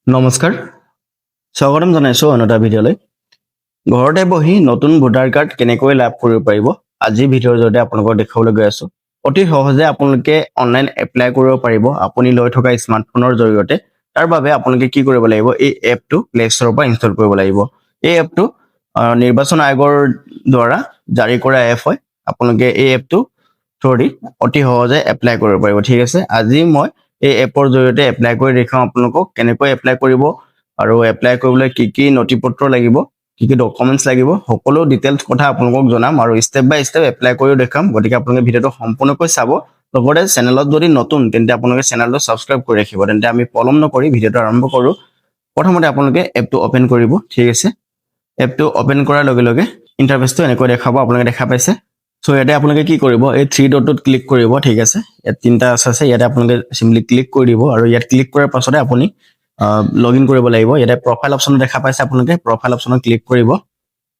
নমস্কাৰ স্বাগতম জনাইছো অন্য এটা ভিডিঅ'লৈ ঘৰতে বহি নতুন ভোটাৰ কাৰ্ড কেনেকৈ লাভ কৰিব পাৰিব আজি ভিডিঅ'ৰ জৰিয়তে আপোনালোকক দেখাবলৈ গৈ আছো অতি সহজে আপোনালোকে অনলাইন এপ্লাই কৰিব পাৰিব আপুনি লৈ থকা স্মাৰ্টফোনৰ জৰিয়তে তাৰ বাবে আপোনালোকে কি কৰিব লাগিব এই এপটো প্লে ষ্টৰৰ পৰা ইনষ্টল কৰিব লাগিব এই এপটো নিৰ্বাচন আয়োগৰ দ্বাৰা জাৰি কৰা এপ হয় আপোনালোকে এই এপটো থ্ৰুদি অতি সহজে এপ্লাই কৰিব পাৰিব ঠিক আছে আজি মই এই এপৰ জৰিয়তে এপ্লাই কৰি দেখাম আপোনালোকক কেনেকৈ এপ্লাই কৰিব আৰু এপ্লাই কৰিবলৈ কি কি নথিপত্ৰ লাগিব কি কি ডকুমেন্টছ লাগিব সকলো ডিটেইলছ কথা আপোনালোকক জনাম আৰু ষ্টেপ বাই ষ্টেপ এপ্লাই কৰিও দেখাম গতিকে আপোনালোকে ভিডিঅ'টো সম্পূৰ্ণকৈ চাব লগতে চেনেলত যদি নতুন তেন্তে আপোনালোকে চেনেলটো সাবস্ক্ৰাইব কৰি ৰাখিব তেন্তে আমি পলম নকৰি ভিডিঅ'টো আৰম্ভ কৰো প্ৰথমতে আপোনালোকে এপটো ওপেন কৰিব ঠিক আছে এপটো ওপেন কৰাৰ লগে লগে ইন্টাৰফেসটো এনেকৈ দেখাব আপোনালোকে দেখা পাইছে সো ইয়াতে আপোনালোকে কি কৰিব এই 3 ডটত ক্লিক কৰিব ঠিক আছে ইয়াত তিনটা আছে ইয়াতে আপোনালোকে সিম্পলি ক্লিক কৰি দিব আৰু ইয়াত ক্লিক কৰাৰ পাছতে আপুনি লগইন কৰিব লাগিব ইয়াতে প্ৰফাইল অপচন দেখা পাইছে আপোনালোকে প্ৰফাইল অপচনত ক্লিক কৰিব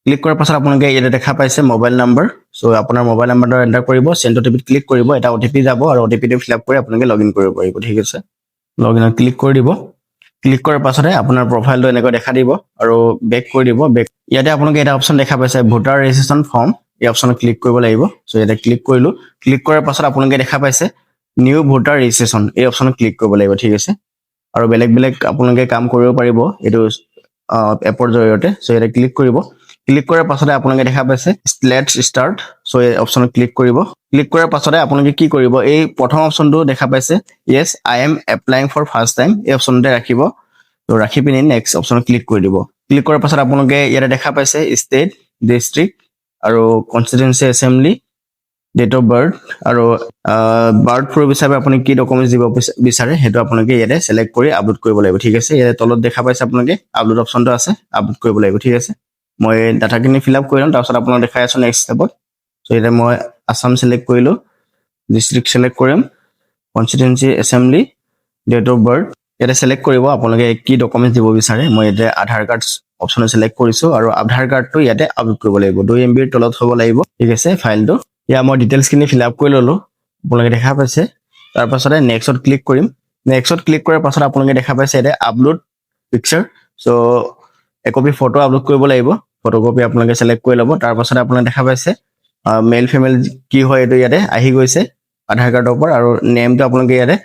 ক্লিক কৰাৰ পাছত আপোনালোকে ইয়াতে দেখা পাইছে মোবাইল নম্বৰ সো আপোনাৰ মোবাইল নম্বৰটো এন্টাৰ কৰিব সেন্ড ওটিপিত ক্লিক কৰিব এটা ওটিপি যাব আৰু ওটিপিটো ফিল আপ কৰি আপোনালোকে লগইন কৰিব পাৰিব ঠিক আছে লগইনত ক্লিক কৰি দিব ক্লিক কৰাৰ পাছতে আপোনাৰ প্ৰফাইলটো এনেকৈ দেখা দিব আৰু বেক কৰি দিব বেক ইয়াতে আপোনালোকে এটা অপচন দেখা পাইছে ভোটাৰ ৰেজিষ্ট্ৰেচন ফৰ্ম এই অপচনত ক্লিক কৰিব লাগিব সো ইয়াতে ক্লিক কৰিলো ক্লিক কৰাৰ পাছত আপোনালোকে দেখা পাইছে নিউ ভোটাৰ ৰেজিষ্ট্ৰেচন এই অপচনত ক্লিক কৰিব লাগিব ঠিক আছে আৰু বেলেগ বেলেগ আপোনালোকে কাম কৰিব পাৰিব এটো এপৰ জৰিয়তে সো ইয়াতে ক্লিক কৰিব ক্লিক কৰাৰ পাছতে আপোনালোকে দেখা পাইছে লেটস ষ্টাৰ্ট সো এই অপচনত ক্লিক কৰিব ক্লিক কৰাৰ পাছতে আপোনালোকে কি কৰিব এই প্ৰথম অপচনটো দেখা পাইছে yes I am applying for first time এই অপচনতে ৰাখিব তো ৰাখি পিনি নেক্সট অপচনত ক্লিক কৰি দিব ক্লিক কৰাৰ পাছত আপোনালোকে ইয়াতে দেখা পাইছে ষ্টেট ডিস্ট্ৰিক্ট আৰু কনস্টিটুৱেন্সি এছেম্বলি ডেট অফ বাৰ্থ আৰু বাৰ্থ প্ৰুফ হিচাপে আপুনি কি ডকুমেন্টছ দিব বিচাৰে হেতু আপোনালোকে ইয়াতে সিলেক্ট কৰি আপলোড কৰিব লাগিব ঠিক আছে ইয়াতে তলত দেখা পাইছে আপোনালোকে আপলোড অপচনটো আছে আপলোড কৰিব লাগিব ঠিক আছে মই ডাটাখিনি ফিল আপ কৰি লম তাৰপিছত আপোনালোকক দেখাই আছো নেক্সট ষ্টেপত সো ইয়াতে মই আসাম সিলেক্ট কৰিলো ডিস্ট্ৰিক্ট সিলেক্ট কৰিম কনস্টিটুৱেন্সি এছেম্বলি ডেট অফ বাৰ্থ ইয়াতে সিলেক্ট কৰিব আপোনালোকে কি ডকুমেন্টছ দিব বিচাৰে মই ইয়াতে আধাৰ কাৰ্ড অপচন সিলেক্ট কৰিছো আৰু আধাৰ কাৰ্ডটো ইয়াতে আপলোড কৰিব লাগিব 2 MB ৰ তলত হ'ব লাগিব ঠিক আছে ফাইলটো ইয়া মই ডিটেইলছ খিনি ফিল আপ কৰি ললো আপোনালোকে দেখা পাইছে তাৰ পাছতে নেক্সটত ক্লিক কৰিম নেক্সটত ক্লিক কৰাৰ পাছত আপোনালোকে দেখা পাইছে ইয়াতে আপলোড পিকচাৰ সো একপি ফটো আপলোড কৰিব লাগিব ফটোকপি আপোনালোকে সিলেক্ট কৰি লব তাৰ পাছতে আপোনালোকে দেখা পাইছে মেল ফিমেল কি হয় এটো ইয়াতে আহি গৈছে আধাৰ কাৰ্ডৰ ওপৰ আৰু নেমটো আপোনালোকে ইয়াতে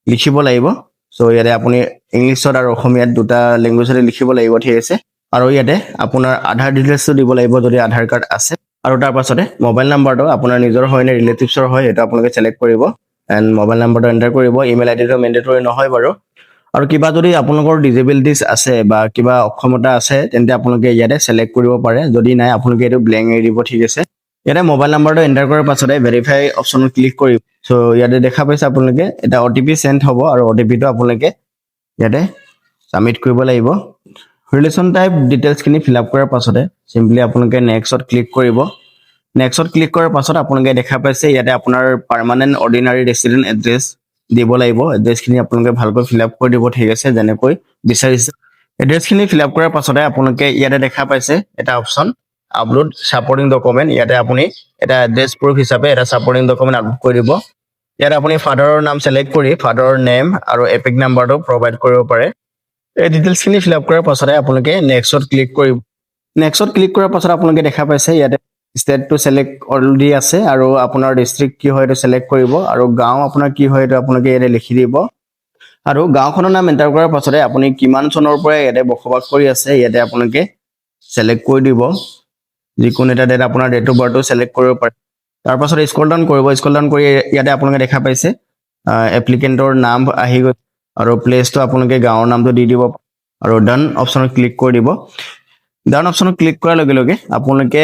লিখিব লাগিব সো ইয়াতে আপুনি ইংলিছত আৰু অসমীয়াত দুটা ল্যাঙ্গুৱেজতে লিখিব লাগিব ঠিক আছে আৰু ইয়াতে আপোনাৰ আধাৰ ডিটেইলছটো দিব লাগিব যদি আধাৰ কাৰ্ড আছে আৰু তাৰ পাছতে মোবাইল নম্বৰটো আপোনাৰ নিজৰ হয় নে ৰিলেটিভছৰ হয় এটা আপোনালোকে সিলেক্ট কৰিব এন্ড মোবাইল নম্বৰটো এন্টাৰ কৰিব ইমেইল আইডিটো মেন্ডেটৰি নহয় বাৰু আৰু কিবা যদি আপোনালোকৰ ডিজেবিলিটিজ আছে বা কিবা অক্ষমতা আছে তেন্তে আপোনালোকে ইয়াতে সিলেক্ট কৰিব পাৰে যদি নাই আপোনালোকে এটো ব্ল্যাঙ্ক এৰি দিব ঠিক আছে ইয়াতে মোবাইল নম্বৰটো এন্টাৰ কৰাৰ পাছতে ভেৰিফাই অপচনত ক্লিক কৰিব সো ইয়াতে দেখা পাইছে আপোনালোকে এটা ওটিপি সেন্ড হ'ব আৰু ওটিপিটো আপোনালোকে ইয়াতে সাবমিট কৰিব লাগিব ৰিলেশন টাইপ ডিটেইলছ খিনি ফিল আপ কৰাৰ পাছতে সিম্পলি আপোনালোকে নেক্সটত ক্লিক কৰিব নেক্সটত ক্লিক কৰাৰ পাছত আপোনালোকে দেখা পাইছে ইয়াতে আপোনাৰ পাৰ্মানেন্ট অৰ্ডিনাৰী ৰেসিডেন্ট এড্ৰেছ দিব লাগিব এড্ৰেছখিনি আপোনালোকে ভালকৈ ফিল আপ কৰি দিব ঠিক আছে যেনেকৈ বিচাৰিছে এড্ৰেছখিনি ফিল আপ কৰাৰ পাছতে আপোনালোকে ইয়াতে দেখা পাইছে এটা অপচন আপলোড সাপোৰ্টিং ডকুমেন্ট ইয়াতে আপুনি এটা এড্ৰেছ প্ৰুফ হিচাপে এটা সাপোৰ্টিং ডকুমেন্ট আপলোড কৰি দিব ইয়াতে আপুনি ফাদাৰৰ নাম সিলেক্ট কৰি ফাদাৰৰ নেম আৰু এপিক নাম্বাৰটো প্ৰভাইড কৰিব পাৰে এই ডিটেইলছ খিনি ফিল আপ কৰাৰ পাছতে আপোনালোকে নেক্সটত ক্লিক কৰিব নেক্সটত ক্লিক কৰাৰ পাছত আপোনালোকে দেখা পাইছে ইয়াতে ষ্টেট টু সিলেক্ট অলৰেডি আছে আৰু আপোনাৰ ডিস্ট্ৰিক্ট কি হয় এটো সিলেক্ট কৰিব আৰু গাঁও আপোনাৰ কি হয় এটো আপোনালোকে ইয়াতে লিখি দিব আৰু গাঁওখনৰ নাম এন্টাৰ কৰাৰ পাছতে আপুনি কিমান চনৰ পৰা ইয়াতে বসবাস কৰি আছে ইয়াতে আপোনালোকে সিলেক্ট কৰি দিব যিকোনো এটা ডেট আপোনাৰ ডেট অফ বাৰ্থটো সিলেক্ট কৰিব পাৰে তাৰ পাছত স্ক্ৰল ডাউন কৰিব স্ক্ৰল ডাউন কৰি ইয়াতে আপোনালোকে দেখা পাইছে এপ্লিকেন্টৰ নাম আহি গৈ আৰু প্লেসটো আপোনালোকে গাঁৱৰ নামটো দি দিব আৰু ডান অপচনত ক্লিক কৰি দিব ডান অপচনত ক্লিক কৰাৰ লগে লগে আপোনালোকে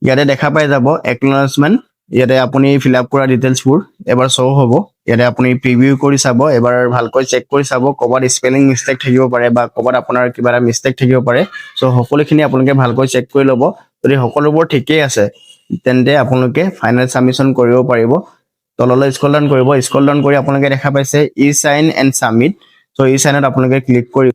ইয়াতে দেখা পাই যাব একনলেজমেন্ট ইয়াতে আপুনি ফিল আপ কৰা ডিটেইলছবোৰ এবাৰ শো হ'ব ইয়াতে আপুনি প্ৰিভিউ কৰি চাব এবাৰ ভালকৈ চেক কৰি চাব কবাত স্পেলিং মিস্টেক থাকিব পাৰে বা কবাত আপোনাৰ কিবা এটা মিস্টেক থাকিব পাৰে সো সকলোখিনি আপোনালোকে ভালকৈ চেক কৰি ল'ব যদি সকলোবোৰ ঠিকই আছে তেন্তে আপোনালোকে ফাইনাল সাবমিশন কৰিব পাৰিব তললৈ স্ক্ৰল ডাউন কৰি আপোনালোকে দেখা পাইছে ই সাইন এন্ড সাবমিট সো ই সাইনত আপোনালোকে ক্লিক কৰি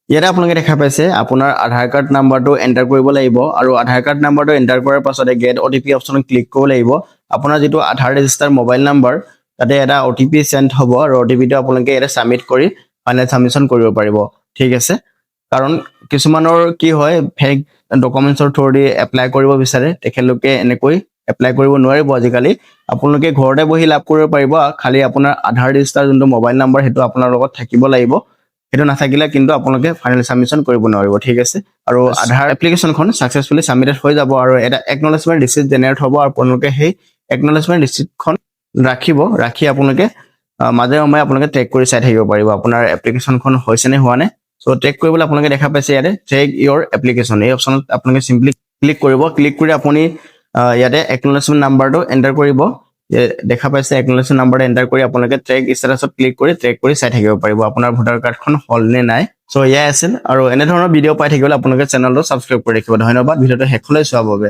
ইয়াতে আপোনালোকে দেখা পাইছে আপোনাৰ আধাৰ কাৰ্ড নাম্বাৰটো এন্টাৰ কৰিব লাগিব আৰু আধাৰ কাৰ্ড নাম্বাৰটো এন্টাৰ কৰাৰ পাছতে গেট ওটিপি অপচনত ক্লিক কৰিব লাগিব আপোনাৰ যেটো আধাৰ ৰেজিষ্টাৰ মোবাইল নাম্বাৰ তাতে এটা ওটিপি সেন্ড হ'ব আৰু ওটিপিটো আপোনালোকে এটা সাবমিট কৰি ফাইনেল সাবমিশন কৰিব পাৰিব ঠিক আছে কাৰণ কিছুমানৰ কি হয় ফেক ডকুমেন্টছৰ থ্ৰুদি এপ্লাই কৰিব বিচাৰে তেখেতলোকে এনেকৈ এপ্লাই কৰিব নোৱাৰিব আজিকালি আপোনালোকে ঘৰতে বহি লাভ কৰিব পাৰিব খালি আপোনাৰ আধাৰ ৰেজিষ্টাৰ যোনটো মোবাইল নাম্বাৰ হেতু আপোনাৰ লগত থাকিব লাগিব হেতু নাথাকিলে কিন্তু আপোনালোকে ফাইনেল সাবমিশন কৰিব নোৱাৰিব ঠিক আছে আৰু আধাৰ এপ্লিকেশনখন সাকসেসফুলি সাবমিটেড হৈ যাব আৰু এটা একনলেজমেন্ট ৰিসিপ্ট জেনাৰেট হ'ব আৰু আপোনালোকে সেই একনলেজমেন্ট ৰিসিপ্টখন ৰাখি আপোনালোকে মাজে সময়ে আপোনালোকে ট্ৰেক কৰি চাই থাকিব পাৰিব আপোনাৰ এপ্লিকেশনখন হৈছে নে হোৱা নাই সো ট্ৰেক কৰিবলৈ আপোনালোকে দেখা পাইছে ইয়াতে ট্ৰেক ইওৰ এপ্লিকেশন এই অপচনত আপোনালোকে সিম্পলি ক্লিক কৰি আপুনি ইয়াতে একনলেজমেন্ট নাম্বাৰটো এন্টাৰ কৰিব দেখা পাইছে একনলেজমেন্ট নাম্বাৰটো এন্টাৰ কৰি আপোনালোকে ট্ৰেক ষ্টেটাছত ক্লিক কৰি চাই থাকিব পাৰিব আপোনাৰ ভোটাৰ কাৰ্ডখন হল নে নাই সো ইয়া আছিল আৰু এনে ধৰণৰ ভিডিও পাই থাকিবলৈ আপোনালোকে চেনেলটো সাবস্ক্ৰাইব কৰি ৰাখিব ধন্যবাদ ভিডিওটো হেকলৈ চোৱাৰ বাবে